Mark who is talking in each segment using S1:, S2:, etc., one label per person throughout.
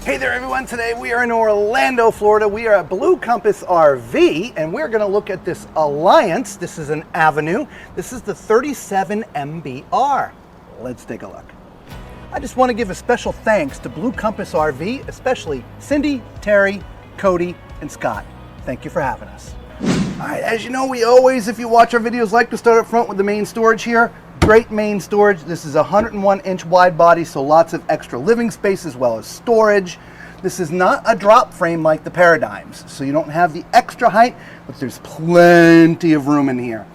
S1: Hey there everyone, today we are in Orlando, Florida. We are at Blue Compass RV and we're going to look at this Alliance. This is an Avenue. This is the 37 MBR. Let's take a look. I just want to give a special thanks to Blue Compass RV, especially Cindy, Terry, Cody, and Scott. Thank you for having us. All right, as you know, we always, if you watch our videos, like to start up front with the main storage here. Great main storage. This is a 101-inch wide body, so lots of extra living space as well as storage. This is not a drop frame like the Paradigms, so you don't have the extra height, but there's plenty of room in here.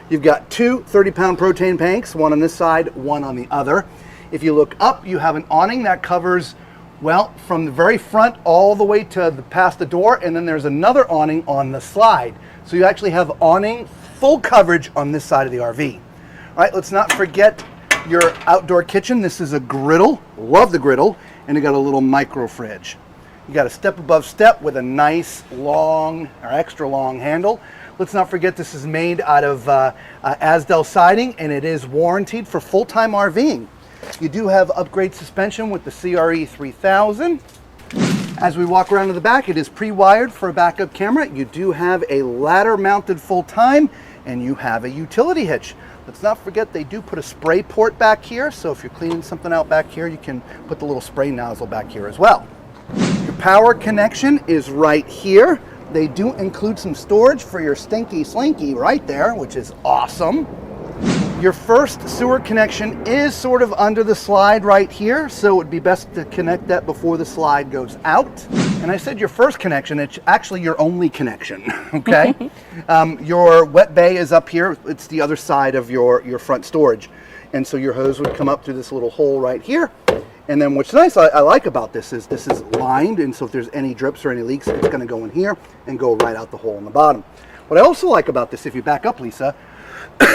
S1: You've got two 30-pound propane tanks, one on this side, one on the other. If you look up, you have an awning that covers, well, from the very front all the way to past the door, and then there's another awning on the slide. So you actually have awning full coverage on this side of the RV. All right, let's not forget your outdoor kitchen. This is a griddle, love the griddle, and you got a little micro fridge. You got a step above step with a nice long or extra long handle. Let's not forget this is made out of Asdel siding, and it is warranted for full-time RVing. You do have upgrade suspension with the CRE 3000. As we walk around to the back, it is pre-wired for a backup camera. You do have a ladder mounted full-time, and you have a utility hitch. Let's not forget they do put a spray port back here, so if you're cleaning something out back here, you can put the little spray nozzle back here as well. Your power connection is right here. They do include some storage for your stinky slinky right there, which is awesome. Your first sewer connection is sort of under the slide right here, so it would be best to connect that before the slide goes out. And I said your first connection, it's actually your only connection, okay? Your wet bay is up here. It's the other side of your front storage. And so your hose would come up through this little hole right here. And then what's nice I like about this is lined, and so if there's any drips or any leaks, it's gonna go in here and go right out the hole in the bottom. What I also like about this, if you back up, Lisa,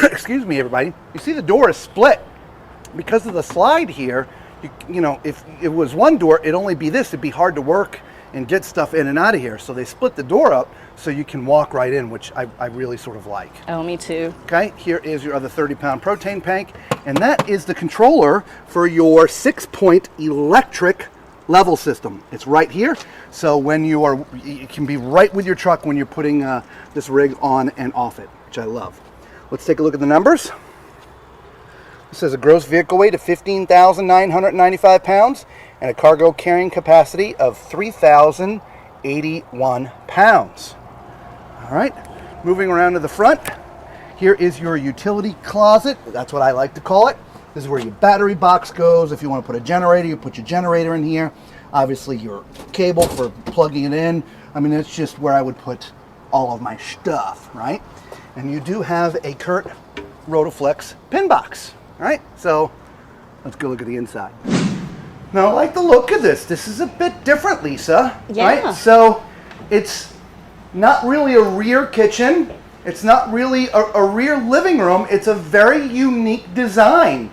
S1: excuse me everybody, you see the door is split. Because of the slide here, you know, if it was one door, it'd only be this, it'd be hard to work and get stuff in and out of here. So they split the door up so you can walk right in, which I really sort of like.
S2: Oh, me too.
S1: Okay, here is your other 30-pound propane tank, and that is the controller for your 6-point electric level system. It's right here, so when you can be right with your truck when you're putting this rig on and off it, which I love. Let's take a look at the numbers. This says a gross vehicle weight of 15,995 pounds and a cargo carrying capacity of 3,081 pounds. All right, moving around to the front, here is your utility closet. That's what I like to call it. This is where your battery box goes. If you want to put a generator, you put your generator in here. Obviously your cable for plugging it in. I mean, it's just where I would put all of my stuff, right? And you do have a Kurt Rotoflex pin box. All right, so let's go look at the inside. Now, I like the look of this. This is a bit different, Lisa.
S2: Yeah.
S1: Right? So it's not really a rear kitchen. It's not really a rear living room. It's a very unique design.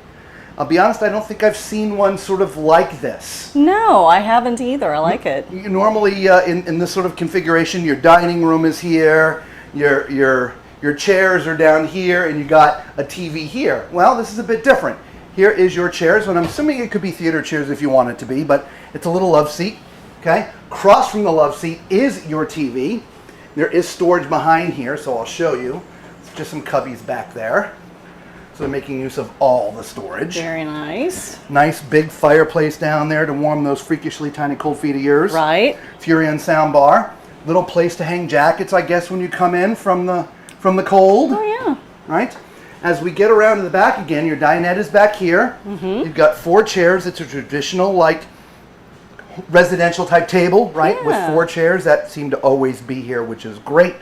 S1: I'll be honest, I don't think I've seen one sort of like this.
S2: No, I haven't either. I like it.
S1: Normally, in this sort of configuration, your dining room is here, your chairs are down here, and you got a TV here. Well, this is a bit different. Here is your chairs, and I'm assuming it could be theater chairs if you want it to be, but it's a little love seat, okay? Across from the love seat is your TV. There is storage behind here, so I'll show you. It's just some cubbies back there. So they're making use of all the storage.
S2: Very nice.
S1: Nice big fireplace down there to warm those freakishly tiny cold feet of yours.
S2: Right.
S1: Furion sound bar. Little place to hang jackets, I guess, when you come in from the cold.
S2: Oh, yeah.
S1: Right? As we get around to the back again, your dinette is back here. Mm-hmm. You've got 4 chairs. It's a traditional, like, residential type table, right?
S2: Yeah.
S1: With 4 chairs that seem to always be here, which is great.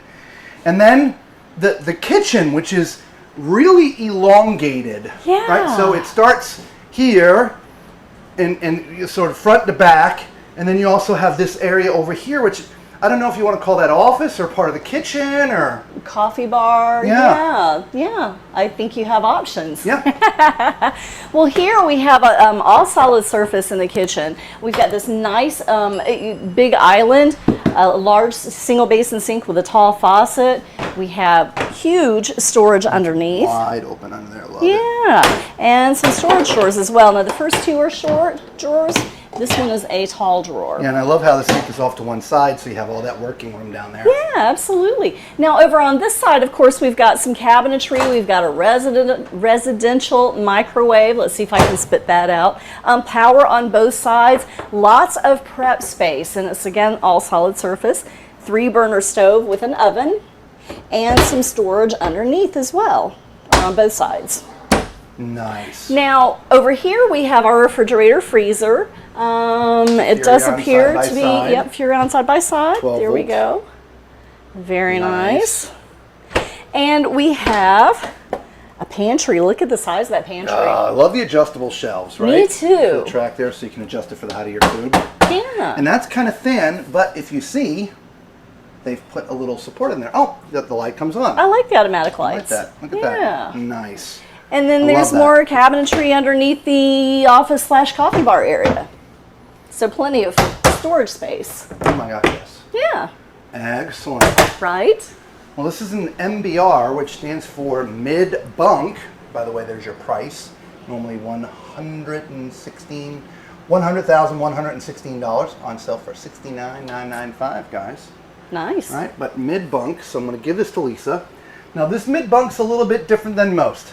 S1: And then the kitchen, which is really elongated.
S2: Yeah.
S1: Right? So it starts here and sort of front to back, and then you also have this area over here, which I don't know if you want to call that office or part of the kitchen or
S2: coffee bar. Yeah. I think you have options.
S1: Yeah.
S2: Well, here we have a all solid surface in the kitchen. We've got this nice big island, a large single basin sink with a tall faucet. We have huge storage underneath.
S1: Wide open under there. Love
S2: it. And some storage drawers as well. Now the first 2 are short drawers, This one is a tall drawer.
S1: Yeah, and I love how the sink is off to one side, so you have all that working room down there.
S2: Yeah, absolutely. Now over on this side, of course, we've got some cabinetry. We've got a residential microwave. Let's see if I can spit that out. Power on both sides. Lots of prep space, and it's again all solid surface. 3-burner stove with an oven, and some storage underneath as well on both sides.
S1: Nice.
S2: Now over here we have our refrigerator freezer. It does appear to be, yep, Furrion side by side. There we go. Very nice. And we have a pantry. Look at the size of that pantry.
S1: I love the adjustable shelves, right?
S2: Me too.
S1: The track there so you can adjust it for the height of your food.
S2: Yeah.
S1: And that's kind of thin, but if you see, they've put a little support in there. Oh, the light comes on.
S2: I like the automatic lights.
S1: I like that. Look at that. Nice.
S2: And then there's more cabinetry underneath the office / coffee bar area. So plenty of storage space.
S1: Oh my gosh, yes.
S2: Yeah.
S1: Excellent.
S2: Right?
S1: Well, this is an MBR, which stands for mid-bunk. By the way, there's your price. Normally $100,116 on sale for $69,995, guys.
S2: Nice.
S1: All right, but mid-bunk, so I'm going to give this to Lisa. Now, this mid-bunk's a little bit different than most.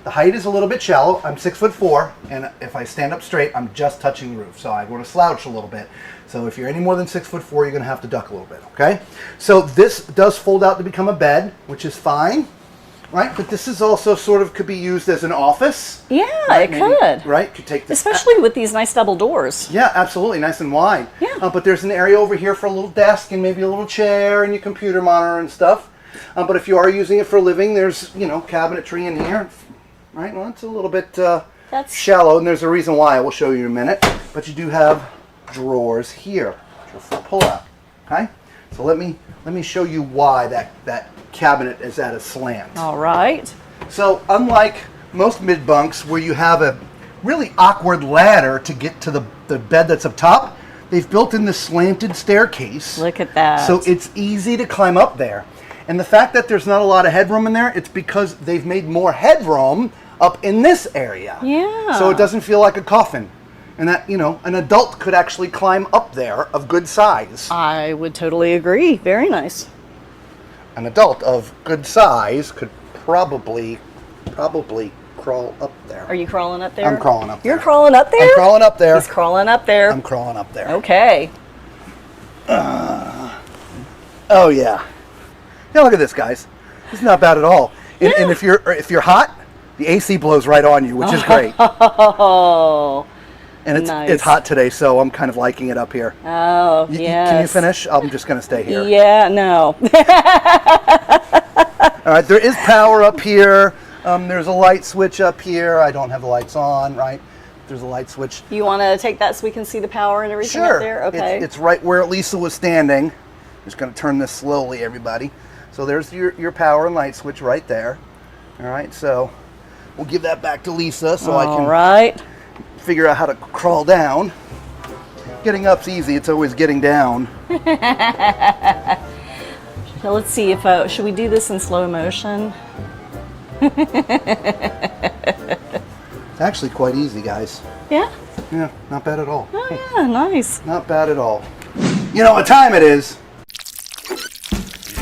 S1: The height is a little bit shallow. I'm 6'4", and if I stand up straight, I'm just touching the roof. So I want to slouch a little bit. So if you're any more than 6'4", you're going to have to duck a little bit, okay? So this does fold out to become a bed, which is fine, right? But this is also sort of could be used as an office.
S2: Yeah,
S1: right?
S2: it could.
S1: Right? Could take this.
S2: Especially with these nice double doors.
S1: Yeah, absolutely. Nice and wide.
S2: Yeah.
S1: But there's an area over here for a little desk and maybe a little chair and your computer monitor and stuff. But if you are using it for a living, there's, cabinetry in here. Right, well, it's a little bit shallow, and there's a reason why. I will show you in a minute. But you do have drawers here, which are for pull-out. Okay, so let me show you why that cabinet is at a slant.
S2: All right.
S1: So unlike most mid-bunks where you have a really awkward ladder to get to the bed that's up top, they've built in this slanted staircase.
S2: Look at that.
S1: So it's easy to climb up there. And the fact that there's not a lot of headroom in there, it's because they've made more headroom up in this area.
S2: Yeah.
S1: So it doesn't feel like a coffin. And that, an adult could actually climb up there of good size.
S2: I would totally agree. Very nice.
S1: An adult of good size could probably crawl up there.
S2: Are you crawling up there?
S1: I'm crawling up there.
S2: You're crawling up there?
S1: I'm crawling up there.
S2: He's crawling up there.
S1: I'm crawling up there.
S2: Okay.
S1: Oh yeah. Now look at this, guys. This is not bad at all. And if you're hot, the AC blows right on you, which is great.
S2: Oh.
S1: And
S2: nice.
S1: It's hot today, so I'm kind of liking it up here.
S2: Oh, yes.
S1: Can you finish? I'm just going to stay here.
S2: Yeah, no.
S1: All right, there is power up here. There's a light switch up here. I don't have the lights on, right? There's a light switch.
S2: You want to take that so we can see the power and everything
S1: Sure.
S2: up there? Okay.
S1: It's right where Lisa was standing. I'm just going to turn this slowly, everybody. So there's your power and light switch right there. All right, so we'll give that back to Lisa so I can figure out how to crawl down. Getting up's easy. It's always getting down.
S2: Now let's see if should we do this in slow motion?
S1: It's actually quite easy, guys.
S2: Yeah.
S1: Yeah, not bad at all.
S2: Oh yeah, nice.
S1: Not bad at all. You know what time it is?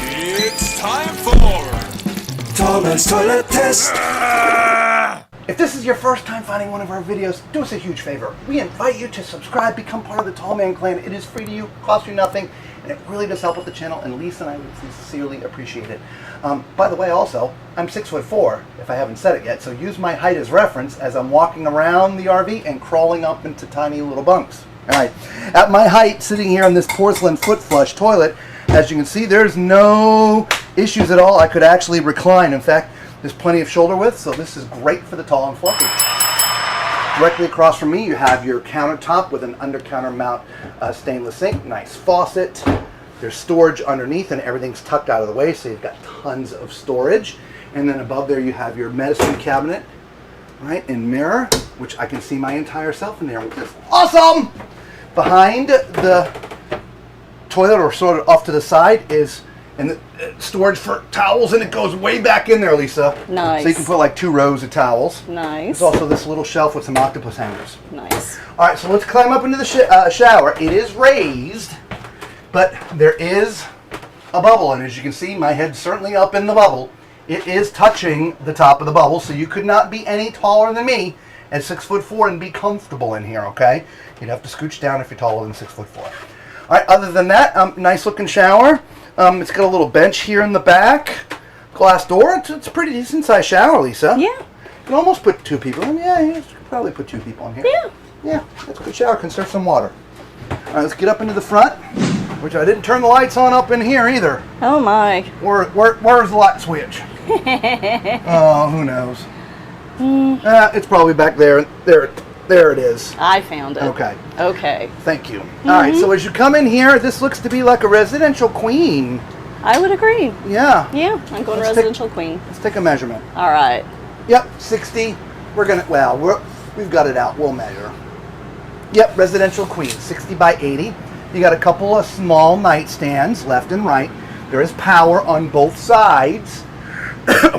S3: It's time for Tallman's Toilet Test.
S1: If this is your first time finding one of our videos, do us a huge favor. We invite you to subscribe, become part of the Tallman clan. It is free to you, costs you nothing, and it really does help with the channel, and Lisa and I would sincerely appreciate it. By the way, also, I'm 6'4", if I haven't said it yet, so use my height as reference as I'm walking around the RV and crawling up into tiny little bunks. All right, at my height, sitting here on this porcelain foot flush toilet, as you can see, there's no issues at all. I could actually recline. In fact, there's plenty of shoulder width, so this is great for the tall and fluffy. Directly across from me, you have your countertop with an under-counter mount stainless sink, nice faucet. There's storage underneath, and everything's tucked out of the way, so you've got tons of storage. And then above there, you have your medicine cabinet, right, and mirror, which I can see my entire self in there, which is awesome! Behind the toilet, or sort of off to the side, is And the storage for towels, and it goes way back in there, Lisa.
S2: Nice.
S1: So you can put like 2 rows of towels.
S2: Nice.
S1: There's also this little shelf with some octopus hangers.
S2: Nice.
S1: All right, so let's climb up into the shower. It is raised, but there is a bubble, and as you can see, my head's certainly up in the bubble. It is touching the top of the bubble, so you could not be any taller than me at 6'4" and be comfortable in here, okay? You'd have to scooch down if you're taller than 6'4". All right, other than that, nice looking shower. It's got a little bench here in the back. Glass door. It's a pretty decent sized shower, Lisa.
S2: Yeah.
S1: You can almost put 2 people in. Yeah, you could probably put 2 people in here.
S2: Yeah.
S1: Yeah, that's a good shower. Conserve some water. All right, let's get up into the front, which I didn't turn the lights on up in here either.
S2: Oh my.
S1: Where's the light switch? Oh, who knows? It's probably back there. There it is.
S2: I found it.
S1: Okay.
S2: Okay.
S1: Thank you. All right, so as you come in here, this looks to be like a residential queen.
S2: I would agree.
S1: Yeah.
S2: Yeah, I'm going
S1: Let's
S2: residential queen.
S1: Let's take a measurement.
S2: All right.
S1: Yep, 60. We've got it out. We'll measure. Yep, residential queen, 60 by 80. You got a couple of small nightstands left and right. There is power on both sides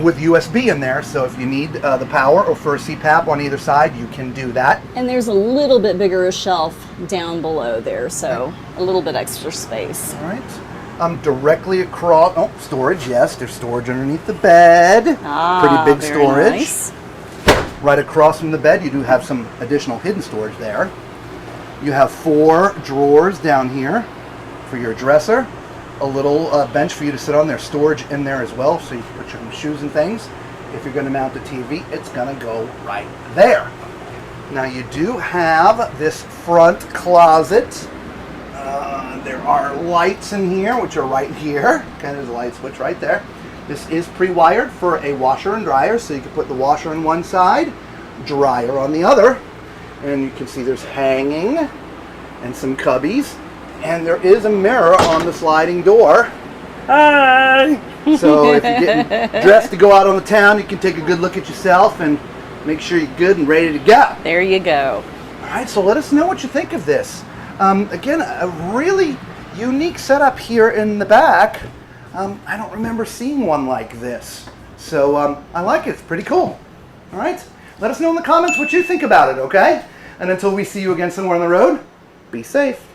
S1: with USB in there, so if you need the power or for a CPAP on either side, you can do that.
S2: And there's a little bit bigger shelf down below there, so a little bit extra space.
S1: All right. Directly across, storage, yes, there's storage underneath the bed. Pretty big
S2: very
S1: storage.
S2: Nice.
S1: Right across from the bed, you do have some additional hidden storage there. You have 4 drawers down here for your dresser. A little bench for you to sit on. There's storage in there as well, so you can put your shoes and things. If you're going to mount the TV, it's going to go right there. Now you do have this front closet. There are lights in here, which are right here. Okay, there's a light switch right there. This is pre-wired for a washer and dryer, so you can put the washer on one side, dryer on the other. And you can see there's hanging and some cubbies. And there is a mirror on the sliding door. Hi! So if you're getting dressed to go out on the town, you can take a good look at yourself and make sure you're good and ready to go.
S2: There you go.
S1: All right, so let us know what you think of this. Again, a really unique setup here in the back. I don't remember seeing one like this. So I like it. It's pretty cool. All right? Let us know in the comments what you think about it, okay? And until we see you again somewhere on the road, be safe.